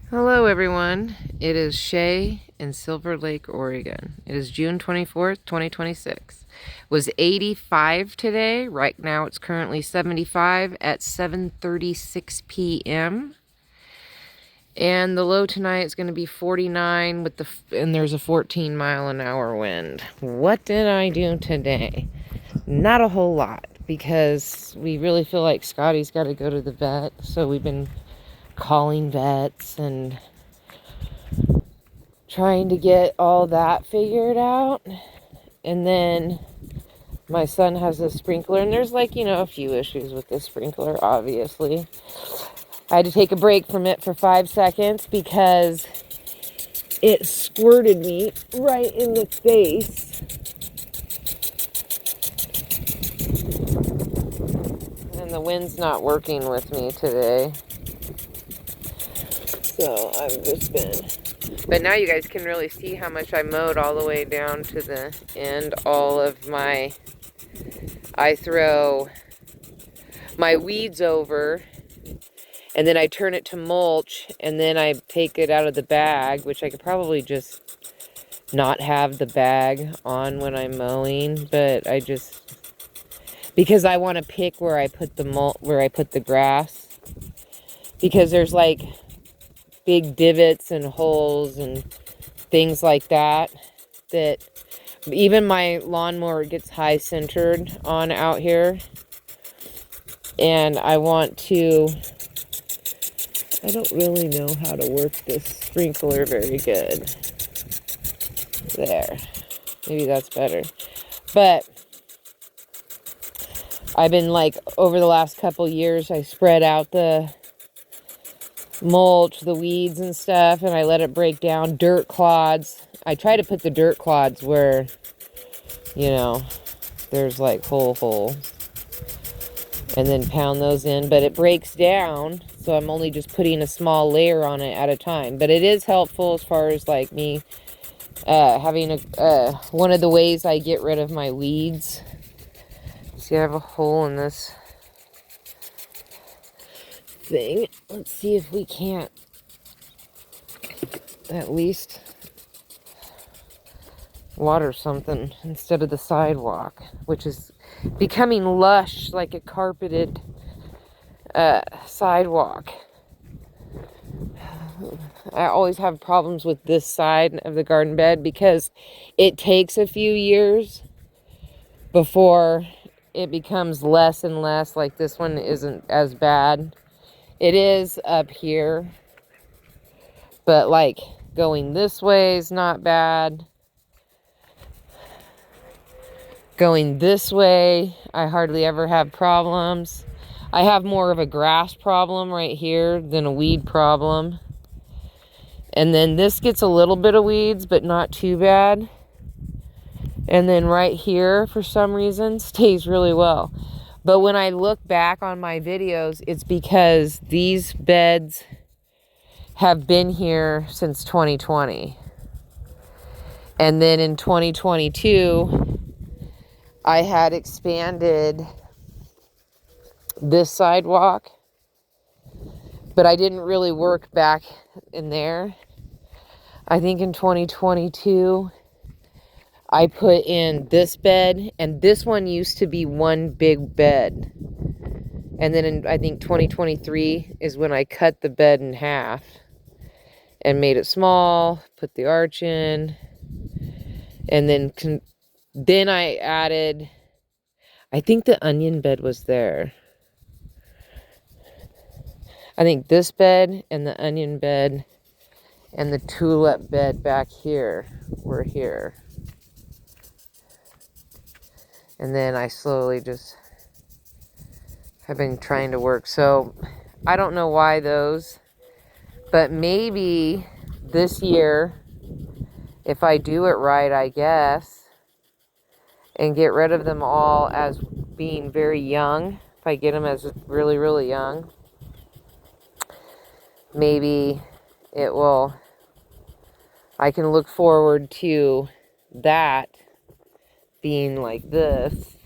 Hello everyone, it is Shay in Silver Lake, Oregon. It is June 24th, 2026. It was 85 today. Right now it's currently 75 at 7:36 p.m. And the low tonight is going to be 49 and there's a 14-mile-an-hour wind. What did I do today? Not a whole lot, because we really feel like Scotty's got to go to the vet, so we've been calling vets and trying to get all that figured out. And then my son has a sprinkler, and there's a few issues with the sprinkler, obviously. I had to take a break from it for 5 seconds because it squirted me right in the face. And the wind's not working with me today. So I've just been... But now you guys can really see how much I mowed all the way down to the end. I throw my weeds over, and then I turn it to mulch, and then I take it out of the bag, which I could probably just not have the bag on when I'm mowing, but because I want to pick where I put the grass, because there's like big divots and holes and things like that even my lawnmower gets high centered on out here. And I don't really know how to work this sprinkler very good. There. Maybe that's better. But I've been over the last couple years, I spread out the mulch, the weeds and stuff, and I let it break down. Dirt clods. I try to put the dirt clods where, there's whole holes. And then pound those in, but it breaks down, so I'm only just putting a small layer on it at a time. But it is helpful as far as me having one of the ways I get rid of my weeds. See, I have a hole in this thing. Let's see if we can't at least water something instead of the sidewalk, which is becoming lush like a carpeted sidewalk. I always have problems with this side of the garden bed because it takes a few years before it becomes less and less. Like this one isn't as bad. It is up here, but going this way is not bad. Going this way, I hardly ever have problems. I have more of a grass problem right here than a weed problem. And then this gets a little bit of weeds, but not too bad. And then right here, for some reason, stays really well. But when I look back on my videos, it's because these beds have been here since 2020. And then in 2022, I had expanded this sidewalk, but I didn't really work back in there. I think in 2022, I put in this bed, and this one used to be one big bed. And then I think 2023 is when I cut the bed in half and made it small, put the arch in, and then I added, I think the onion bed was there. I think this bed and the onion bed and the tulip bed back here were here. And then I slowly just have been trying to work. So I don't know why those, but maybe this year, if I do it right, I guess, and get rid of them all as being very young, if I get them as really, really young, maybe I can look forward to that being like this,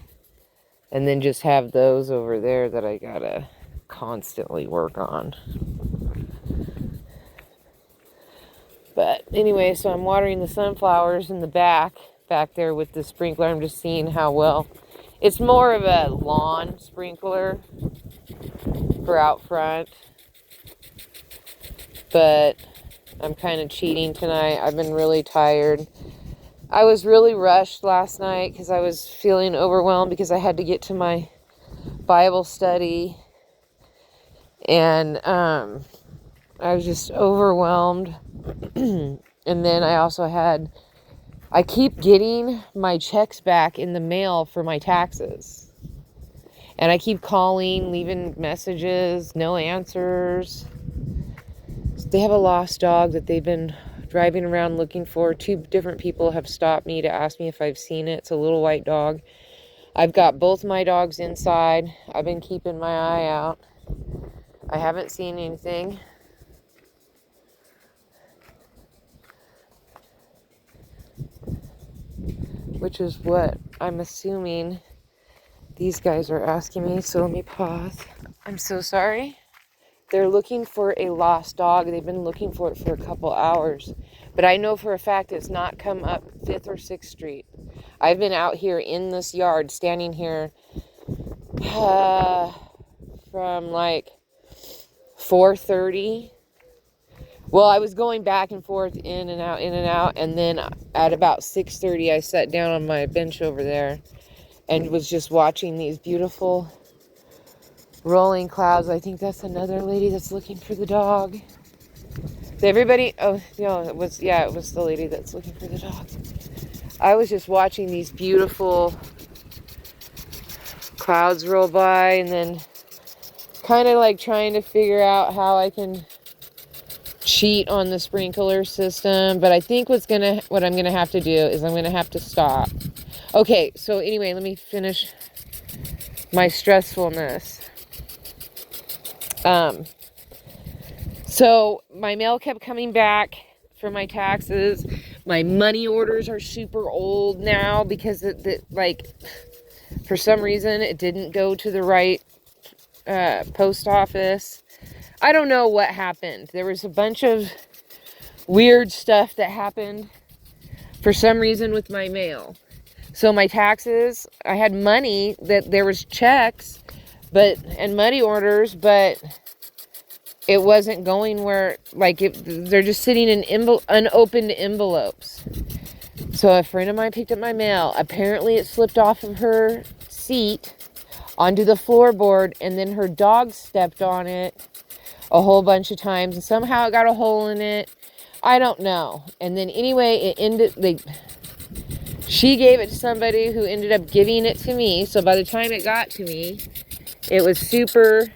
and then just have those over there that I gotta constantly work on. Anyway, so I'm watering the sunflowers in the back there with the sprinkler. I'm just seeing how well. It's more of a lawn sprinkler for out front. But I'm kind of cheating tonight. I've been really tired. I was really rushed last night because I was feeling overwhelmed because I had to get to my Bible study. And I was just overwhelmed. And then I keep getting my checks back in the mail for my taxes. And I keep calling, leaving messages, no answers. They have a lost dog that they've been driving around looking for. 2 different people have stopped me to ask me if I've seen it. It's a little white dog. I've got both my dogs inside. I've been keeping my eye out. I haven't seen anything. Which is what I'm assuming these guys are asking me. So let me pause. I'm so sorry. They're looking for a lost dog. They've been looking for it for a couple hours. But I know for a fact it's not come up 5th or 6th Street. I've been out here in this yard, standing here from like 4:30. Well, I was going back and forth, in and out. And then at about 6:30, I sat down on my bench over there and was just watching these beautiful rolling clouds. I think that's another lady that's looking for the dog. Everybody, it was the lady that's looking for the dog. I was just watching these beautiful clouds roll by and then kind of like trying to figure out how I can cheat on the sprinkler system. But I think what I'm gonna have to do is I'm gonna have to stop. Okay, so anyway, let me finish my stressfulness. So my mail kept coming back for my taxes. My money orders are super old now because for some reason it didn't go to the right post office. I don't know what happened. There was a bunch of weird stuff that happened for some reason with my mail. So my taxes, I had money, that there was checks and money orders, but it wasn't going where, they're just sitting in unopened envelopes. So a friend of mine picked up my mail. Apparently it slipped off of her seat onto the floorboard, and then her dog stepped on it a whole bunch of times, and somehow it got a hole in it. I don't know. And then anyway, she gave it to somebody who ended up giving it to me. So by the time it got to me, it was super,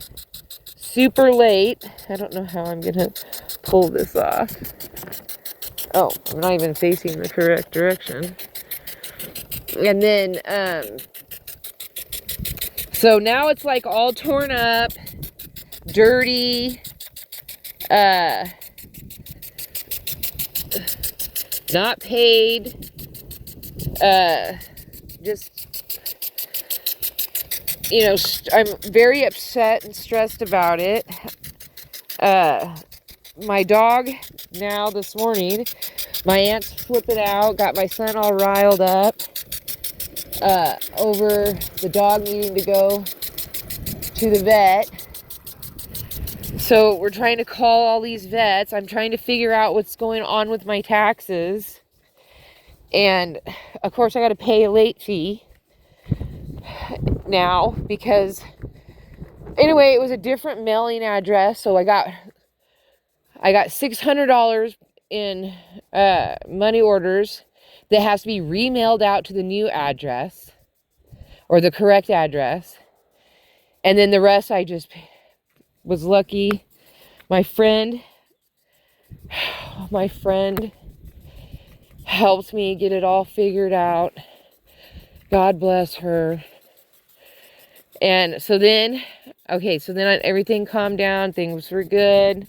super late. I don't know how I'm going to pull this off. Oh, I'm not even facing the correct direction. And then, so now it's like all torn up, dirty, not paid, I'm very upset and stressed about it. My dog, now this morning, my aunt's flipping out, got my son all riled up, over the dog needing to go to the vet. So we're trying to call all these vets. I'm trying to figure out what's going on with my taxes. And of course I got to pay a late fee now because, anyway, it was a different mailing address. So I got $600 in money orders that has to be remailed out to the new address or the correct address. And then the rest I just was lucky. My friend helped me get it all figured out. God bless her. And so then everything calmed down. Things were good.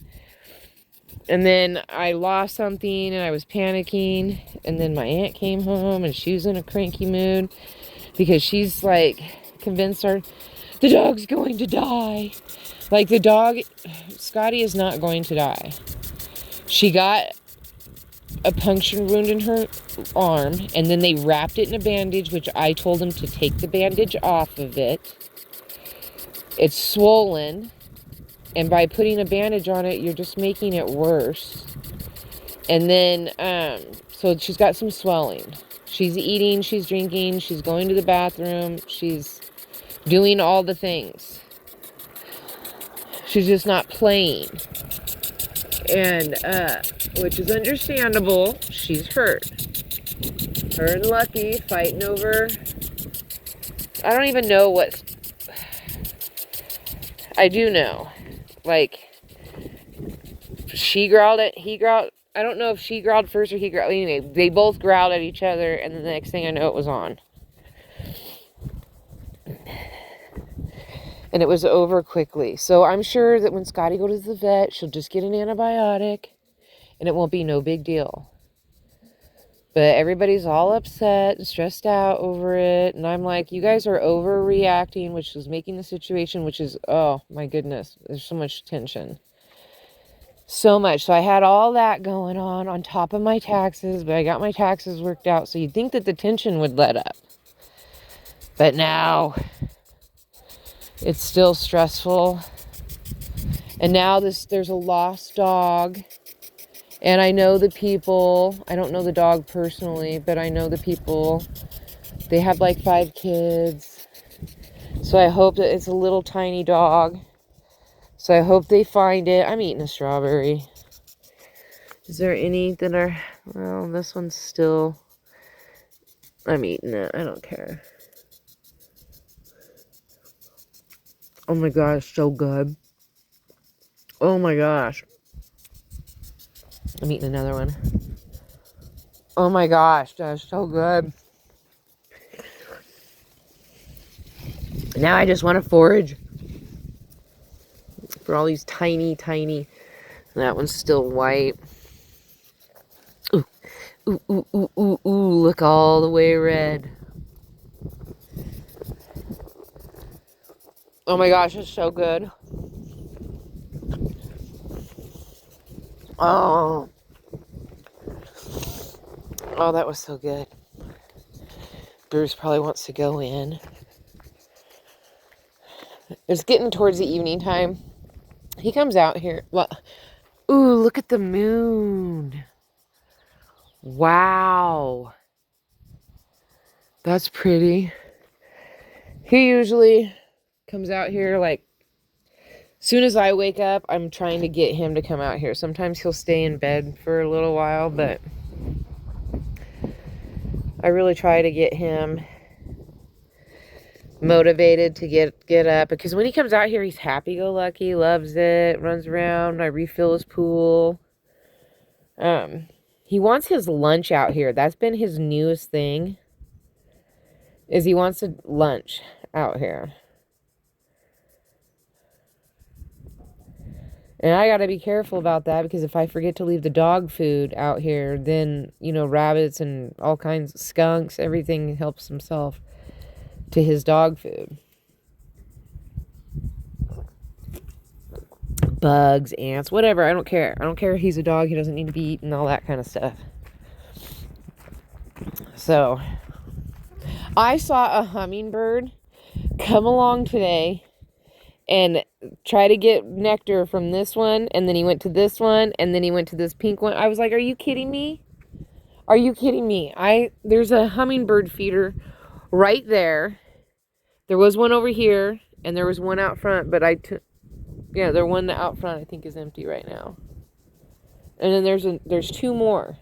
And then I lost something and I was panicking. And then my aunt came home and she was in a cranky mood because she's like convinced the dog's going to die. Like, Scotty is not going to die. She got a puncture wound in her arm, and then they wrapped it in a bandage, which I told them to take the bandage off of it. It's swollen, and by putting a bandage on it, you're just making it worse. And then, so she's got some swelling. She's eating, she's drinking, she's going to the bathroom, she's doing all the things. She's just not playing. And, which is understandable. She's hurt. Her and Lucky fighting over, I don't even know what, I do know. Like, she growled at, he growled, I don't know if she growled first or he growled, anyway, they both growled at each other, and then the next thing I know, it was on. And it was over quickly. So I'm sure that when Scotty goes to the vet, she'll just get an antibiotic, and it won't be no big deal. But everybody's all upset and stressed out over it. And I'm like, you guys are overreacting, which is making the situation, which is, oh my goodness, there's so much tension. So much. So I had all that going on top of my taxes, but I got my taxes worked out. So you'd think that the tension would let up. But now it's still stressful. And now there's a lost dog. And I know the people. I don't know the dog personally, but I know the people. They have like 5 kids. So I hope that it's a little tiny dog. So I hope they find it. I'm eating a strawberry. Is there any that are... Well, this one's still... I'm eating it. I don't care. Oh my gosh, so good. Oh my gosh. I'm eating another one. Oh my gosh, that's so good. Now I just want to forage for all these tiny. That one's still white. Ooh, ooh, ooh, ooh, ooh, ooh, look all the way red. Oh my gosh, it's so good. Oh, that was so good. Bruce probably wants to go in. It's getting towards the evening time. He comes out here. Well, ooh, look at the moon. Wow. That's pretty. He usually comes out here like soon as I wake up. I'm trying to get him to come out here. Sometimes he'll stay in bed for a little while, but I really try to get him motivated to get up, because when he comes out here, he's happy-go-lucky, loves it, runs around. I refill his pool. He wants his lunch out here. That's been his newest thing, is he wants a lunch out here. And I got to be careful about that, because if I forget to leave the dog food out here, then, you know, rabbits and all kinds of skunks, everything helps himself to his dog food. Bugs, ants, whatever, I don't care. I don't care if he's a dog, he doesn't need to be eaten, all that kind of stuff. So, I saw a hummingbird come along today and try to get nectar from this one, and then he went to this one, and then he went to this pink one. I was like, are you kidding me? Are you kidding me? There's a hummingbird feeder right there. There was one over here, and there was one out front, but yeah, the one out front I think is empty right now. And then there's 2 more.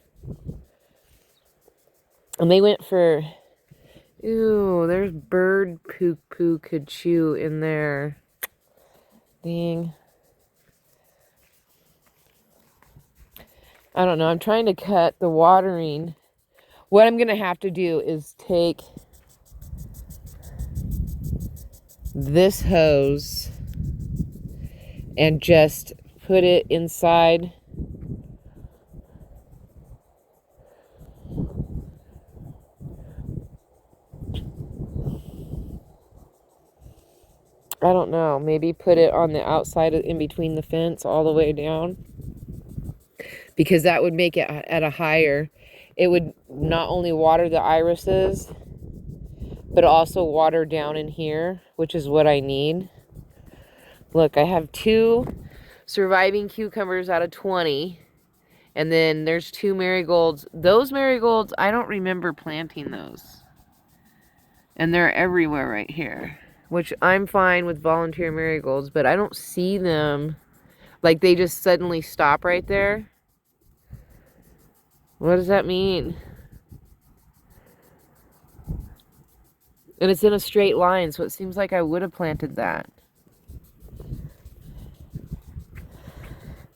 And they went for, ew, there's bird poo could chew in there. Dang. I don't know. I'm trying to cut the watering. What I'm going to have to do is take this hose and just put it inside I don't know, maybe put it on the outside in between the fence all the way down, because that would make it at a higher. It would not only water the irises, but also water down in here, which is what I need. Look, I have 2 surviving cucumbers out of 20. And then there's 2 marigolds. Those marigolds, I don't remember planting those. And they're everywhere right here. Which I'm fine with volunteer marigolds, but I don't see them. Like they just suddenly stop right there. What does that mean? And it's in a straight line, so it seems like I would have planted that.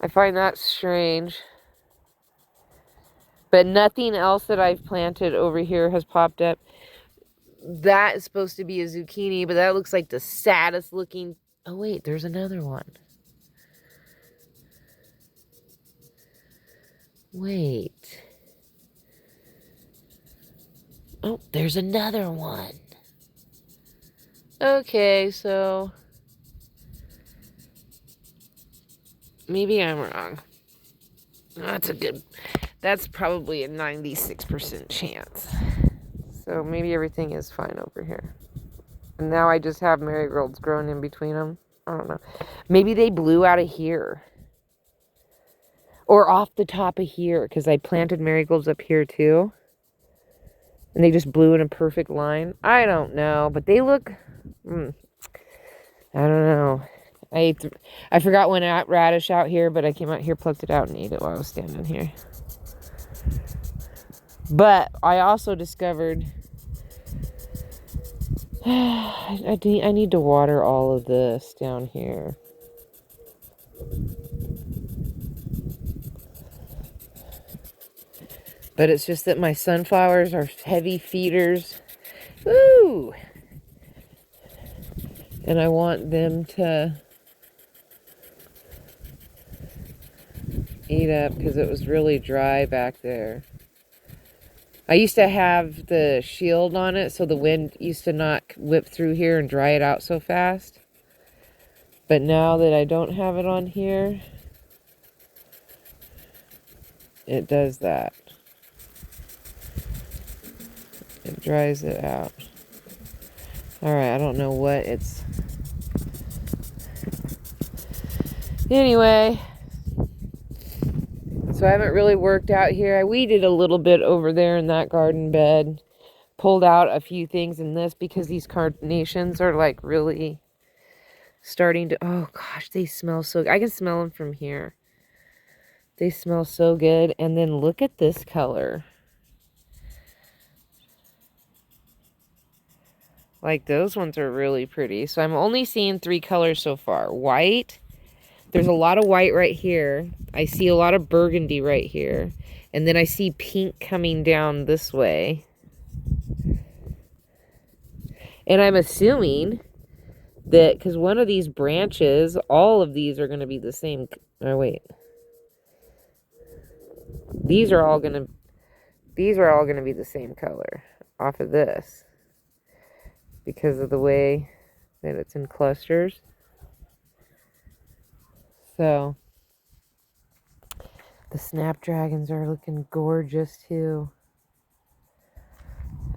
I find that strange. But nothing else that I've planted over here has popped up. That is supposed to be a zucchini, but that looks like the saddest looking. Oh wait, there's another one. Wait. Oh, there's another one. Okay, so maybe I'm wrong. That's probably a 96% chance. So maybe everything is fine over here. And now I just have marigolds growing in between them. I don't know. Maybe they blew out of here. Or off the top of here, because I planted marigolds up here too. And they just blew in a perfect line. I don't know, but they look... I don't know. I forgot when radish out here, but I came out here, plucked it out, and ate it while I was standing here. But I also discovered... I need to water all of this down here. But it's just that my sunflowers are heavy feeders. Woo! And I want them to eat up because it was really dry back there. I used to have the shield on it so the wind used to not whip through here and dry it out so fast. But now that I don't have it on here, it does that. It dries it out. Alright, I don't know what it's... Anyway, so I haven't really worked out here. I weeded a little bit over there in that garden bed. Pulled out a few things in this because these carnations are like really starting to... Oh gosh, they smell so good. I can smell them from here. They smell so good. And then look at this color. Like those ones are really pretty. So I'm only seeing 3 colors so far. White. There's a lot of white right here. I see a lot of burgundy right here. And then I see pink coming down this way. And I'm assuming that, because one of these branches, all of these are going to be the same. Oh, wait. These are all going to be the same color off of this. Because of the way that it's in clusters. So, the snapdragons are looking gorgeous too.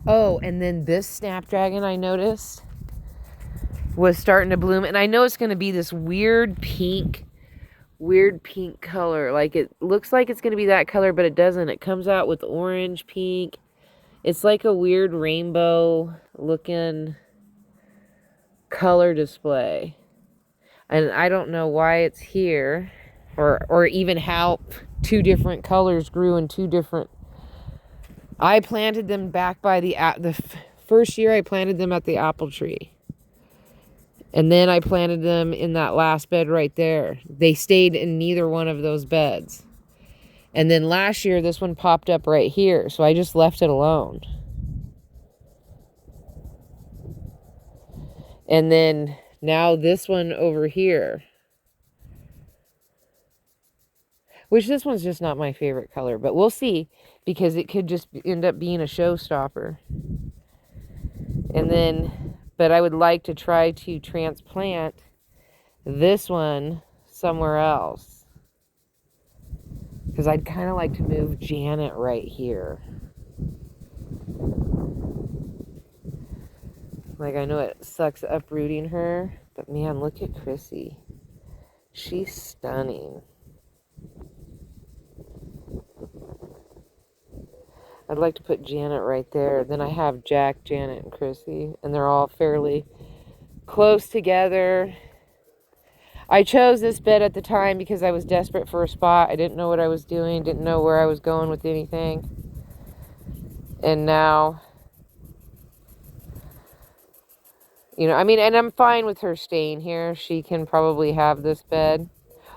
Oh, and then this snapdragon I noticed was starting to bloom. And I know it's going to be this weird pink color. Like it looks like it's going to be that color, but it doesn't. It comes out with orange, pink. It's like a weird rainbow looking color display. And I don't know why it's here, or even how 2 different colors grew in 2 different... I planted them back by the first year I planted them at the apple tree. And then I planted them in that last bed right there. They stayed in neither one of those beds. And then last year, this one popped up right here, so I just left it alone. And then... now this one over here. Which this one's just not my favorite color. But we'll see. Because it could just end up being a showstopper. And then... but I would like to try to transplant this one somewhere else. Because I'd kind of like to move Janet right here. Like, I know it sucks uprooting her, but man, look at Chrissy. She's stunning. I'd like to put Janet right there. Then I have Jack, Janet, and Chrissy, and they're all fairly close together. I chose this bed at the time because I was desperate for a spot. I didn't know what I was doing, didn't know where I was going with anything. And now, you know, I mean, and I'm fine with her staying here. She can probably have this bed.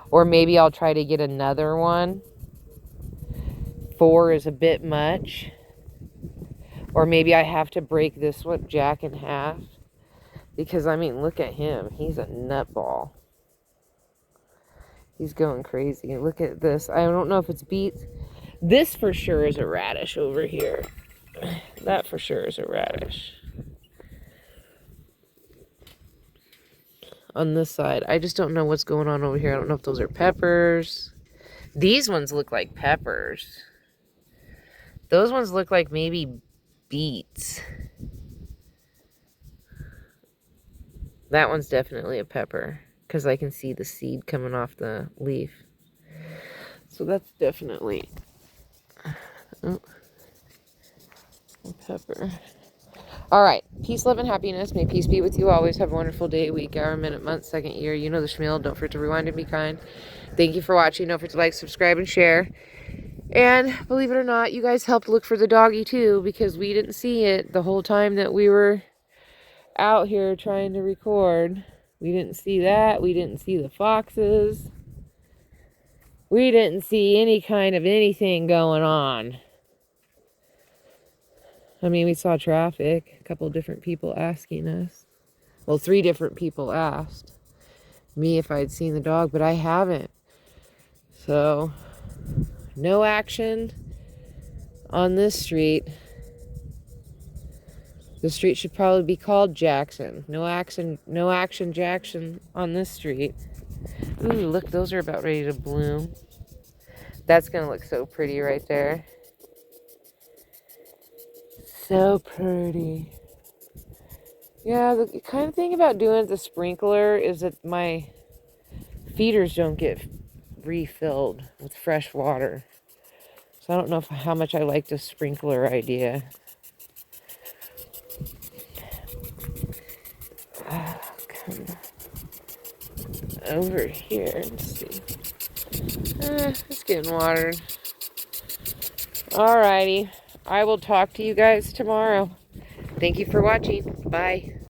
Or maybe I'll try to get another one. 4 is a bit much. Or maybe I have to break this one, Jack, in half. Because, I mean, look at him. He's a nutball. He's going crazy. Look at this. I don't know if it's beets. This for sure is a radish over here. That for sure is a radish. On this side. I just don't know what's going on over here. I don't know if those are peppers. These ones look like peppers. Those ones look like maybe beets. That one's definitely a pepper because I can see the seed coming off the leaf. So that's definitely a pepper. All right. Peace, love, and happiness. May peace be with you always. Have a wonderful day, week, hour, minute, month, second, year. You know the schmeal. Don't forget to rewind and be kind. Thank you for watching. Don't forget to like, subscribe, and share. And believe it or not, you guys helped look for the doggy too, because we didn't see it the whole time that we were out here trying to record. We didn't see that. We didn't see the foxes. We didn't see any kind of anything going on. I mean, we saw traffic. A couple different people asking us. Well, 3 different people asked me if I'd seen the dog, but I haven't. So, no action on this street. The street should probably be called Jackson. No action Jackson on this street. Ooh, look, those are about ready to bloom. That's going to look so pretty right there. So pretty. Yeah, the kind of thing about doing the sprinkler is that my feeders don't get refilled with fresh water. So I don't know how much I like the sprinkler idea. Come over here and see. It's getting watered. Alrighty. I will talk to you guys tomorrow. Thank you for watching. Bye.